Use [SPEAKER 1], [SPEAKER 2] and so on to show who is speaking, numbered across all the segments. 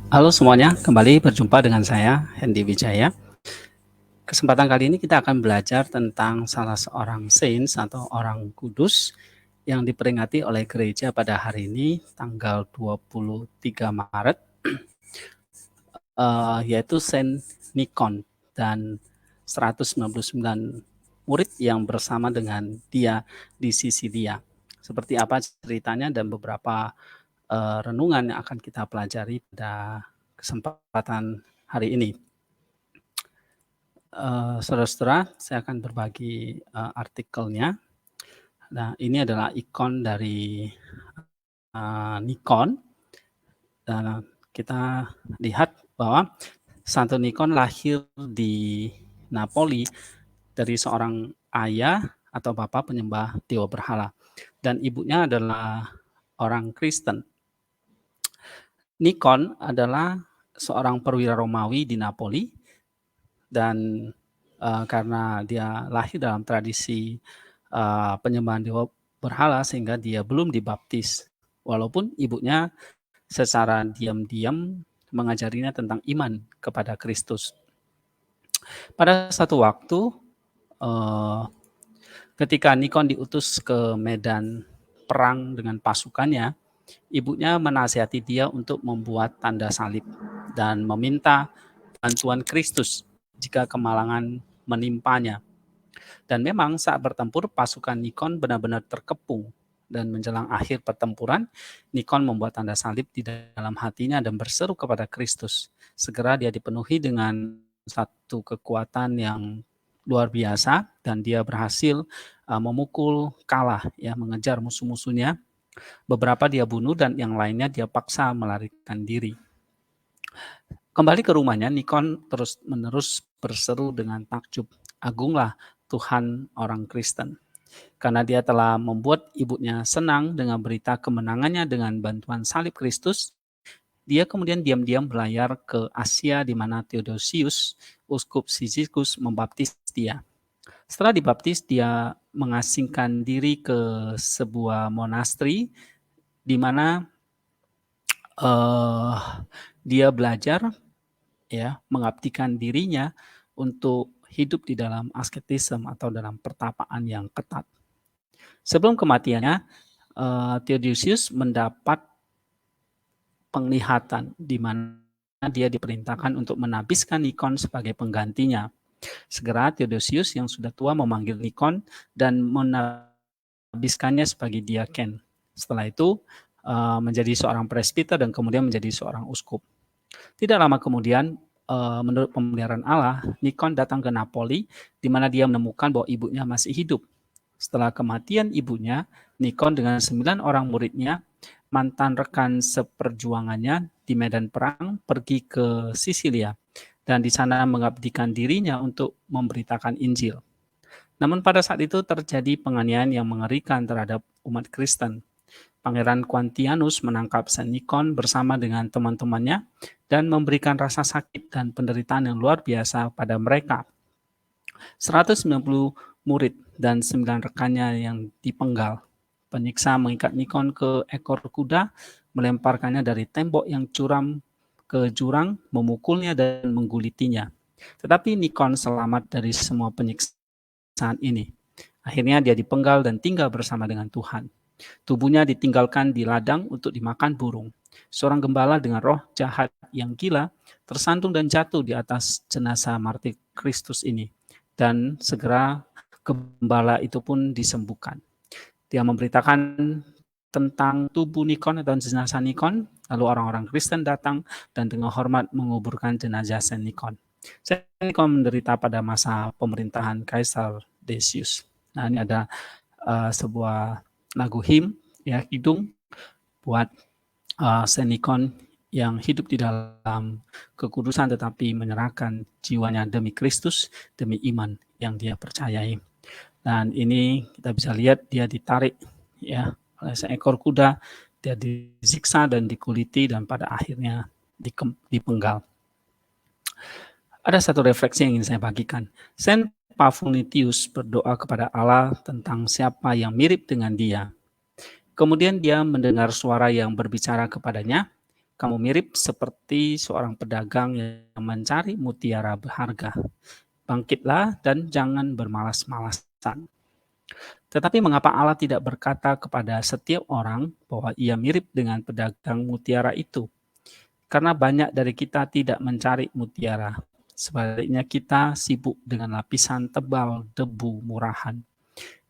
[SPEAKER 1] Halo semuanya, kembali berjumpa dengan saya, Hendy Wijaya. Kesempatan kali ini kita akan belajar tentang salah seorang saints atau orang kudus yang diperingati oleh gereja pada hari ini, tanggal 23 Maret, yaitu Saint Nikon dan 199 murid yang bersama dengan dia di sisi dia. Seperti apa ceritanya dan beberapa renungan yang akan kita pelajari pada kesempatan hari ini. Saudara-saudara, saya akan berbagi artikelnya. Nah, ini adalah ikon dari Nikon. Dan kita lihat bahwa Santo Nikon lahir di Napoli dari seorang ayah atau bapak penyembah dewa berhala, dan ibunya adalah orang Kristen. Nikon adalah seorang perwira Romawi di Napoli, dan karena dia lahir dalam tradisi penyembahan dewa berhala sehingga dia belum dibaptis, walaupun ibunya secara diam-diam mengajarinya tentang iman kepada Kristus. Pada satu waktu, ketika Nikon diutus ke medan perang dengan pasukannya, ibunya menasihati dia untuk membuat tanda salib dan meminta bantuan Kristus jika kemalangan menimpanya. Dan memang saat bertempur, pasukan Nikon benar-benar terkepung. Dan menjelang akhir pertempuran, Nikon membuat tanda salib di dalam hatinya dan berseru kepada Kristus. Segera dia dipenuhi dengan satu kekuatan yang luar biasa, dan dia berhasil memukul kalah, ya, mengejar musuh-musuhnya. Beberapa dia bunuh dan yang lainnya dia paksa melarikan diri. Kembali ke rumahnya, Nikon terus-menerus berseru dengan takjub, "Agunglah Tuhan orang Kristen." Karena dia telah membuat ibunya senang dengan berita kemenangannya dengan bantuan salib Kristus, dia kemudian diam-diam berlayar ke Asia di mana Theodosius, uskup Cyzicus, membaptis dia. Setelah dibaptis, dia mengasingkan diri ke sebuah monasteri di mana dia belajar, ya, mengabdikan dirinya untuk hidup di dalam asketisme atau dalam pertapaan yang ketat. Sebelum kematiannya, Theodosius mendapat penglihatan di mana dia diperintahkan untuk menabiskan Nikon sebagai penggantinya. Segera Theodosius yang sudah tua memanggil Nikon dan menabiskannya sebagai diaken. Setelah itu menjadi seorang presbiter dan kemudian menjadi seorang uskup. Tidak lama kemudian, menurut pemeliharaan Allah, Nikon datang ke Napoli, di mana dia menemukan bahwa ibunya masih hidup. Setelah kematian ibunya, Nikon dengan 9 orang muridnya, mantan rekan seperjuangannya di medan perang, pergi ke Sisilia dan di sana mengabdikan dirinya untuk memberitakan Injil. Namun pada saat itu terjadi penganiayaan yang mengerikan terhadap umat Kristen. Pangeran Quantianus menangkap Saint Nikon bersama dengan teman-temannya dan memberikan rasa sakit dan penderitaan yang luar biasa pada mereka. 190 murid dan 9 rekannya yang dipenggal. Penyiksa mengikat Nikon ke ekor kuda, melemparkannya dari tembok yang curam ke jurang, memukulnya dan menggulitinya. Tetapi Nikon selamat dari semua penyiksaan ini. Akhirnya dia dipenggal dan tinggal bersama dengan Tuhan. Tubuhnya ditinggalkan di ladang untuk dimakan burung. Seorang gembala dengan roh jahat yang gila tersantung dan jatuh di atas jenazah martir Kristus ini. Dan segera gembala itu pun disembuhkan. Dia memberitakan tentang tubuh Nikon atau jenazah Nikon, lalu orang-orang Kristen datang dan dengan hormat menguburkan jenazah Saint Nikon. Saint Nikon menderita pada masa pemerintahan Kaisar Decius. Nah, ini ada sebuah lagu hymn, ya, kidung buat Saint Nikon yang hidup di dalam kekudusan tetapi menyerahkan jiwanya demi Kristus, demi iman yang dia percayai. Dan ini kita bisa lihat dia ditarik, ya, oleh seekor kuda, dia disiksa dan dikuliti dan pada akhirnya dipenggal. Ada satu refleksi yang ingin saya bagikan. Saint Paphnutius berdoa kepada Allah tentang siapa yang mirip dengan dia. Kemudian dia mendengar suara yang berbicara kepadanya, Kamu mirip seperti seorang pedagang yang mencari mutiara berharga. Bangkitlah dan jangan bermalas-malasan. Tetapi mengapa Allah tidak berkata kepada setiap orang bahwa ia mirip dengan pedagang mutiara itu? Karena banyak dari kita tidak mencari mutiara. Sebaliknya kita sibuk dengan lapisan tebal debu murahan.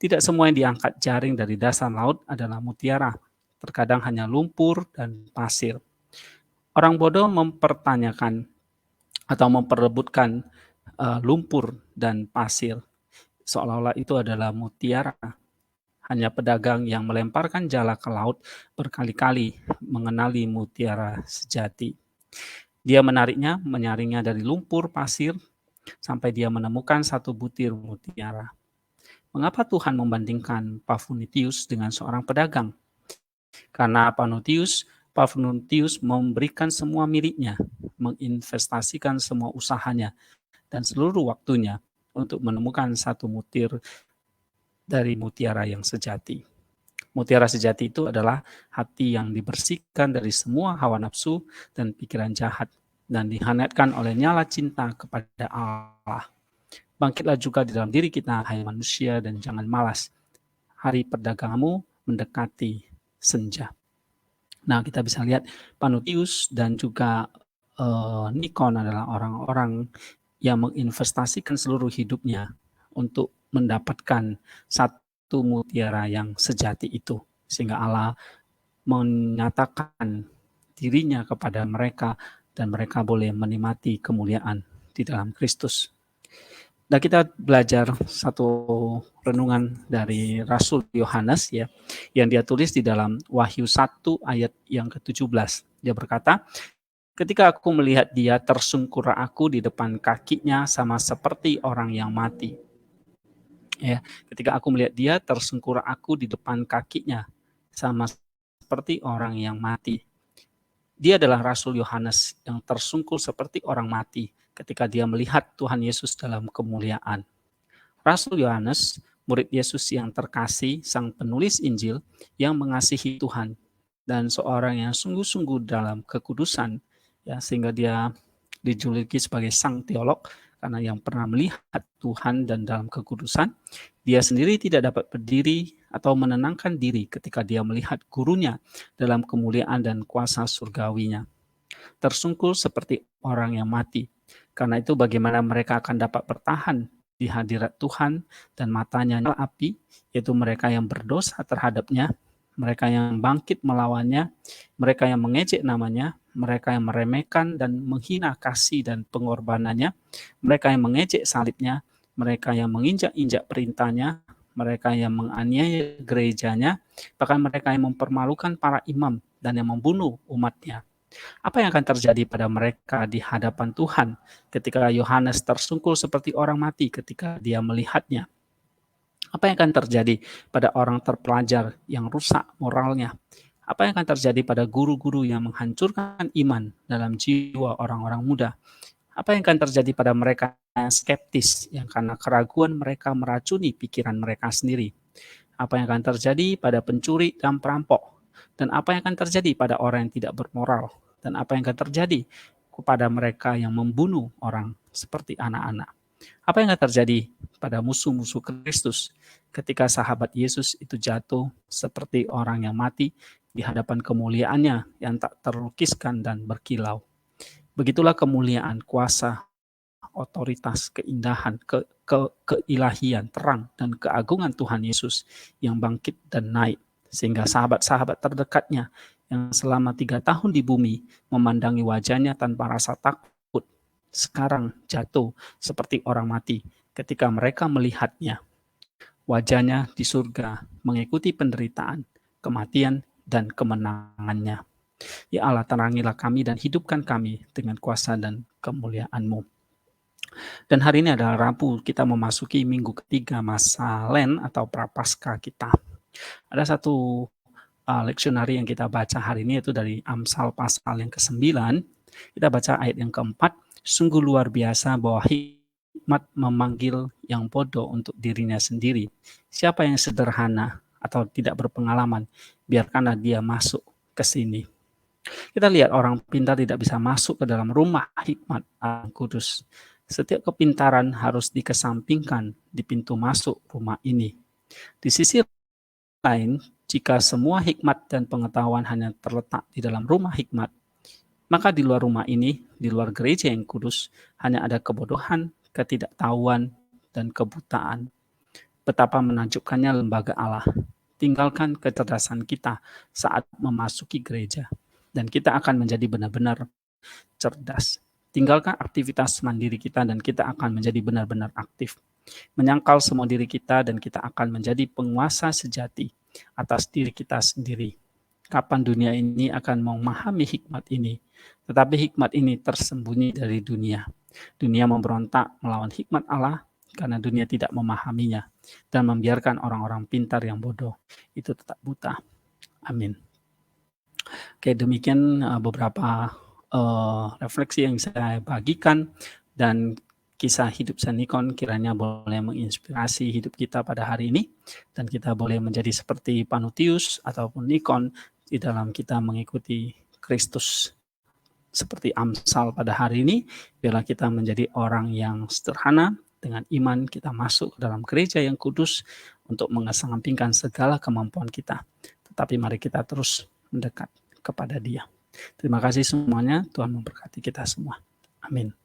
[SPEAKER 1] Tidak semua yang diangkat jaring dari dasar laut adalah mutiara. Terkadang hanya lumpur dan pasir. Orang bodoh mempertanyakan atau memperebutkan lumpur dan pasir, seolah-olah itu adalah mutiara. Hanya pedagang yang melemparkan jala ke laut berkali-kali mengenali mutiara sejati. Dia menariknya, menyaringnya dari lumpur pasir sampai dia menemukan satu butir mutiara. Mengapa Tuhan membandingkan Paphnutius dengan seorang pedagang? Karena Paphnutius memberikan semua miliknya, menginvestasikan semua usahanya dan seluruh waktunya untuk menemukan satu butir dari mutiara yang sejati. Mutiara sejati itu adalah hati yang dibersihkan dari semua hawa nafsu dan pikiran jahat dan dihangatkan oleh nyala cinta kepada Allah. Bangkitlah juga di dalam diri kita, hai manusia, dan jangan malas. Hari perdaganganmu mendekati senja. Nah, kita bisa lihat Paphnutius dan juga Nikon adalah orang-orang yang menginvestasikan seluruh hidupnya untuk mendapatkan satu mutiara yang sejati itu, sehingga Allah menyatakan dirinya kepada mereka dan mereka boleh menikmati kemuliaan di dalam Kristus. Nah, kita belajar satu renungan dari Rasul Yohanes ya, yang dia tulis di dalam Wahyu 1 ayat yang ke-17. Dia berkata, ketika aku melihat dia, tersungkur aku di depan kakinya sama seperti orang yang mati. Ya, ketika aku melihat dia, tersungkur aku di depan kakinya sama seperti orang yang mati. Dia adalah Rasul Yohanes yang tersungkur seperti orang mati ketika dia melihat Tuhan Yesus dalam kemuliaan. Rasul Yohanes, murid Yesus yang terkasih, sang penulis Injil yang mengasihi Tuhan dan seorang yang sungguh-sungguh dalam kekudusan, ya, sehingga dia dijuluki sebagai sang teolog karena yang pernah melihat Tuhan dan dalam kekudusan. Dia sendiri tidak dapat berdiri atau menenangkan diri ketika dia melihat gurunya dalam kemuliaan dan kuasa surgawinya. Tersungkur seperti orang yang mati. Karena itu bagaimana mereka akan dapat bertahan di hadirat Tuhan dan matanya nyala api, yaitu mereka yang berdosa terhadapnya, mereka yang bangkit melawannya, mereka yang mengejek namanya, mereka yang meremehkan dan menghina kasih dan pengorbanannya, mereka yang mengejek salibnya, mereka yang menginjak-injak perintahnya, mereka yang menganiaya gerejanya, bahkan mereka yang mempermalukan para imam dan yang membunuh umatnya. Apa yang akan terjadi pada mereka di hadapan Tuhan ketika Yohanes tersungkur seperti orang mati ketika dia melihatnya? Apa yang akan terjadi pada orang terpelajar yang rusak moralnya? Apa yang akan terjadi pada guru-guru yang menghancurkan iman dalam jiwa orang-orang muda? Apa yang akan terjadi pada mereka yang skeptis, yang karena keraguan mereka meracuni pikiran mereka sendiri? Apa yang akan terjadi pada pencuri dan perampok? Dan apa yang akan terjadi pada orang yang tidak bermoral? Dan apa yang akan terjadi kepada mereka yang membunuh orang seperti anak-anak? Apa yang akan terjadi pada musuh-musuh Kristus ketika sahabat Yesus itu jatuh seperti orang yang mati di hadapan kemuliaannya yang tak terlukiskan dan berkilau? Begitulah kemuliaan, kuasa, otoritas, keindahan, keilahian, terang, dan keagungan Tuhan Yesus yang bangkit dan naik. Sehingga sahabat-sahabat terdekatnya yang selama 3 tahun di bumi memandangi wajahnya tanpa rasa takut, sekarang jatuh seperti orang mati ketika mereka melihatnya. Wajahnya di surga mengikuti penderitaan, kematian, dan kemenangannya. Ya Allah, terangilah kami dan hidupkan kami dengan kuasa dan kemuliaan-Mu. Dan hari ini adalah Rabu, kita memasuki minggu ketiga masa Lent atau Prapaskah kita. Ada satu leksionari yang kita baca hari ini, yaitu dari Amsal pasal yang ke-9. Kita baca ayat yang keempat. Sungguh luar biasa bahwa hikmat memanggil yang bodoh untuk dirinya sendiri. Siapa yang sederhana atau tidak berpengalaman, biarkanlah dia masuk ke sini. Kita lihat orang pintar tidak bisa masuk ke dalam rumah hikmat Allah Kudus. Setiap kepintaran harus dikesampingkan di pintu masuk rumah ini. Di sisi lain, jika semua hikmat dan pengetahuan hanya terletak di dalam rumah hikmat, maka di luar rumah ini, di luar gereja yang kudus, hanya ada kebodohan, ketidaktahuan, dan kebutaan. Betapa menakjubkannya lembaga Allah. Tinggalkan kecerdasan kita saat memasuki gereja, dan kita akan menjadi benar-benar cerdas. Tinggalkan aktivitas mandiri kita dan kita akan menjadi benar-benar aktif. Menyangkal semua diri kita dan kita akan menjadi penguasa sejati atas diri kita sendiri. Kapan dunia ini akan memahami hikmat ini? Tetapi hikmat ini tersembunyi dari dunia. Dunia memberontak melawan hikmat Allah karena dunia tidak memahaminya dan membiarkan orang-orang pintar yang bodoh itu tetap buta. Amin. Oke, demikian beberapa refleksi yang saya bagikan, dan kisah hidup San Nikon kiranya boleh menginspirasi hidup kita pada hari ini, dan kita boleh menjadi seperti Panutius ataupun Nikon di dalam kita mengikuti Kristus. Seperti Amsal pada hari ini, biarlah kita menjadi orang yang sederhana, dengan iman kita masuk ke dalam gereja yang kudus untuk mengesampingkan segala kemampuan kita. Tetapi mari kita terus mendekat kepada Dia. Terima kasih semuanya, Tuhan memberkati kita semua. Amin.